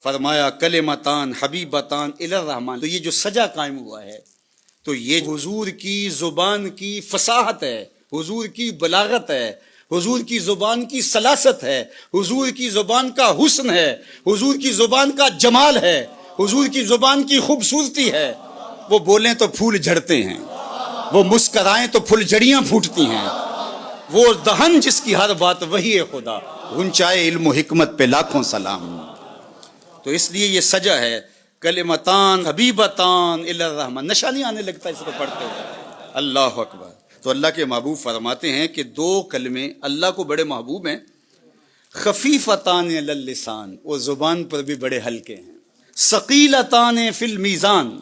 فرمایا کلمتان حبیبتان الی الرحمن. تو یہ جو سجا قائم ہوا ہے تو یہ حضور کی زبان کی فصاحت ہے، حضور کی بلاغت ہے، حضور کی زبان کی سلاست ہے، حضور کی زبان کا حسن ہے، حضور کی زبان کا جمال ہے، حضور کی زبان کی خوبصورتی ہے. وہ بولیں تو پھول جھڑتے ہیں، وہ مسکرائیں تو پھول جڑیاں پھوٹتی ہیں، وہ دہن جس کی ہر بات وہی ہے خدا، گنچائے علم و حکمت پہ لاکھوں سلام. تو اس لیے یہ سجا ہے کلمتان حبیبتان الی الرحمن. نشہ نہیں آنے لگتا اس کو پڑھتے ہوئے. اللہ اکبر. تو اللہ کے محبوب فرماتے ہیں کہ دو کلمے اللہ کو بڑے محبوب ہیں. خفیفتان علی اللسان، وہ زبان پر بھی بڑے ہلکے ہیں. ثقیلتان فی المیزان،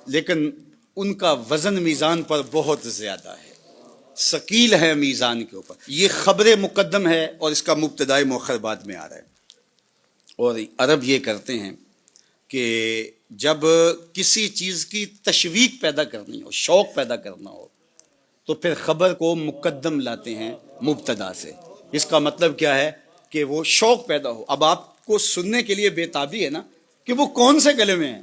لیکن ان کا وزن میزان پر بہت زیادہ ہے، ثقیل ہے میزان کے اوپر. یہ خبر مقدم ہے اور اس کا مبتدائے مؤخر بعد میں آ رہا ہے. اور عرب یہ کرتے ہیں کہ جب کسی چیز کی تشویق پیدا کرنی ہو، شوق پیدا کرنا ہو، تو پھر خبر کو مقدم لاتے ہیں مبتدا سے. اس کا مطلب کیا ہے کہ وہ شوق پیدا ہو. اب آپ کو سننے کے لیے بےتابی ہے نا کہ وہ کون سے کلمے ہیں.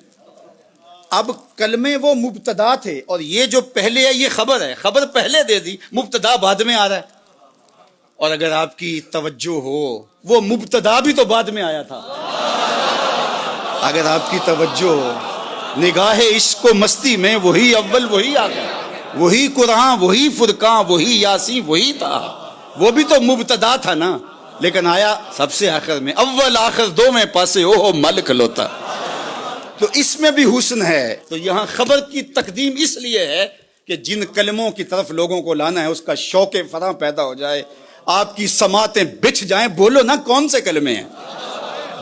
اب کلمے وہ مبتدا تھے اور یہ جو پہلے ہے یہ خبر ہے. خبر پہلے دے دی، مبتدا بعد میں آ رہا ہے. اور اگر آپ کی توجہ ہو وہ مبتدا بھی تو بعد میں آیا تھا. اگر آپ کی توجہ ہو، نگاہ عشق و مستی میں وہی اول وہی آ گیا، وہی قرآن وہی فرقان وہی یاسین وہی تھا. وہ بھی تو مبتدا تھا نا، لیکن آیا سب سے آخر میں. اول آخر دو میں پاسے او مل کھلوتا. تو اس میں بھی حسن ہے. تو یہاں خبر کی تقدیم اس لیے ہے کہ جن کلموں کی طرف لوگوں کو لانا ہے اس کا شوق فراں پیدا ہو جائے، آپ کی سماعتیں بچھ جائیں. بولو نا کون سے کلمے ہیں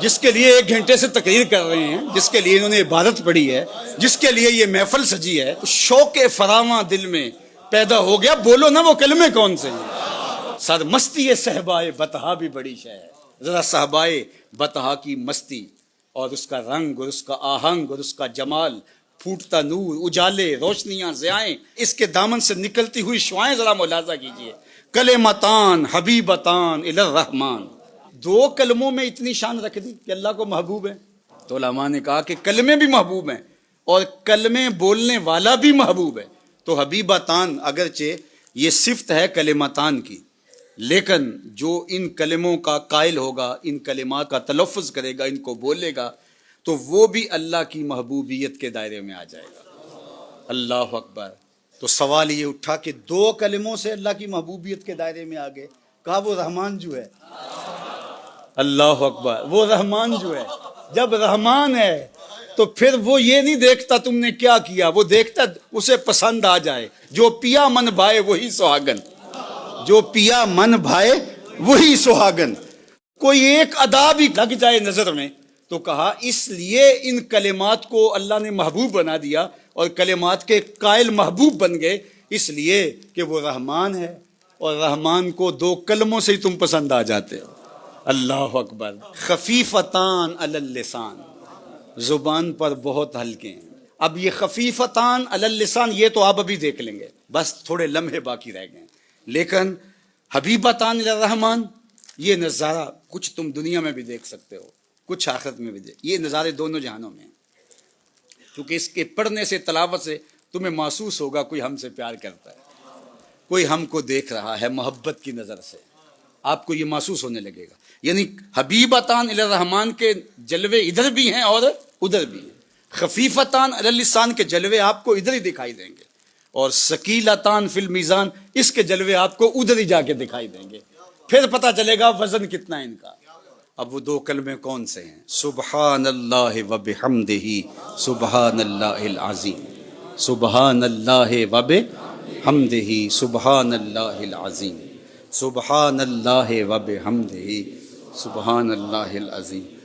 جس کے لیے 1 گھنٹے سے تقریر کر رہے ہیں، جس کے لیے انہوں نے عبادت پڑھی ہے، جس کے لیے یہ محفل سجی ہے. تو شوق فراواں دل میں پیدا ہو گیا. بولو نا وہ کلمے کون سے ہیں. سر مستی صحبائے بتہا بھی بڑی شے ہے. ذرا صحبائے بتہا کی مستی اور اس کا رنگ اور اس کا آہنگ اور اس کا جمال، پھوٹتا نور، اجالے، روشنیاں، ضیائیں، اس کے دامن سے نکلتی ہوئی شعائیں ذرا ملاحظہ کیجئے. کلمتان حبیبتان الی الرحمن. 2 کلموں میں اتنی شان رکھ دی کہ اللہ کو محبوب ہے. تو علماء نے کہا کہ کلمے بھی محبوب ہیں اور کلمے بولنے والا بھی محبوب ہے. تو حبیبتان اگرچہ یہ صفت ہے کلمتان کی، لیکن جو ان کلموں کا قائل ہوگا، ان کلمات کا تلفظ کرے گا، ان کو بولے گا، تو وہ بھی اللہ کی محبوبیت کے دائرے میں آ جائے گا. اللہ اکبر. تو سوال یہ اٹھا کہ 2 کلموں سے اللہ کی محبوبیت کے دائرے میں آ گئے. کہا وہ رحمان جو ہے. اللہ اکبر. وہ رحمان جو ہے، جب رحمان ہے تو پھر وہ یہ نہیں دیکھتا تم نے کیا کیا، وہ دیکھتا اسے پسند آ جائے. جو پیا من بھائے وہی سہاگن، جو پیا من بھائے وہی سہاگن. کوئی ایک ادا بھی لگ جائے نظر میں تو کہا اس لیے ان کلمات کو اللہ نے محبوب بنا دیا اور کلمات کے قائل محبوب بن گئے، اس لیے کہ وہ رحمان ہے اور رحمان کو 2 کلموں سے ہی تم پسند آ جاتے ہو. اللہ اکبر. خفیفتان علی اللسان، زبان پر بہت ہلکے ہیں. اب یہ خفیفتان علی اللسان یہ تو آپ ابھی دیکھ لیں گے، بس تھوڑے لمحے باقی رہ گئے. لیکن حبیبتان الی الرحمن یہ نظارہ کچھ تم دنیا میں بھی دیکھ سکتے ہو، کچھ آخرت میں بھی یہ نظارے دونوں جہانوں میں ہیں. کیونکہ اس کے پڑھنے سے، تلاوت سے تمہیں محسوس ہوگا کوئی ہم سے پیار کرتا ہے، کوئی ہم کو دیکھ رہا ہے محبت کی نظر سے. آپ کو یہ محسوس ہونے لگے گا. یعنی حبیبتان الی الرحمن کے جلوے ادھر بھی ہیں اور ادھر بھی ہیں. خفیفتان علی اللسان کے جلوے آپ کو ادھر ہی دکھائی دیں گے، اور ثقیلتان فی المیزان اس کے جلوے آپ کو ادھر ہی جا کے دکھائی دیں گے. پھر پتہ چلے گا وزن کتنا ہے ان کا. اب وہ 2 کلمے کون سے ہیں؟ سبحان اللہ و بحمدہ سبحان اللہ العظیم. سبحان اللہ و بحمدہ سبحان اللہ العظیم. سبحان اللہ و بحمدہ سبحان اللہ العظیم.